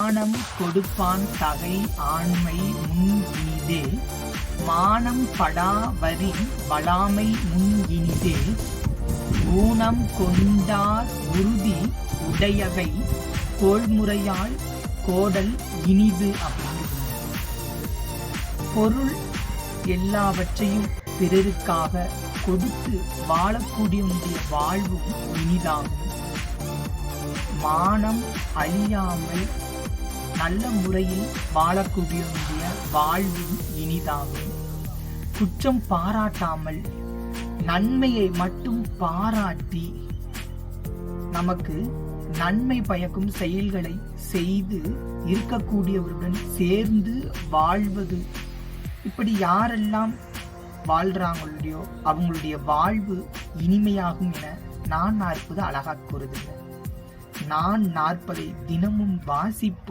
மானம் கொடுப்பான் தகை ஆண்மை முன் இனிதே மானம் படாவரி வளாமை முன் இனிதே ஊனம் கொண்டார் உறுதி உடையவை கோள்முறையால் கோடல் இனிது அப்படின்னு. பொருள் எல்லாவற்றையும் பிறருக்காக கொடுத்து வாழக்கூடிய வாழ்வும் இனிதாகும். மானம் அழியாமல் நல்ல முறையில் வாழக்கூடிய வாழ்வும் இனிதாகும். குற்றம் பாராட்டாமல் நன்மையை மட்டும் பாராட்டி நமக்கு நன்மை பயக்கும் செயல்களை செய்து இருக்கக்கூடியவருடன் சேர்ந்து வாழ்வது. இப்படி யாரெல்லாம் வாழ்றாங்களோ அவங்களுடைய வாழ்வு இனிமையாகும் என நான் நாற்பது அழகா கூறுதில்லை. நான் நாற்பதை தினமும் வாசிப்போம்.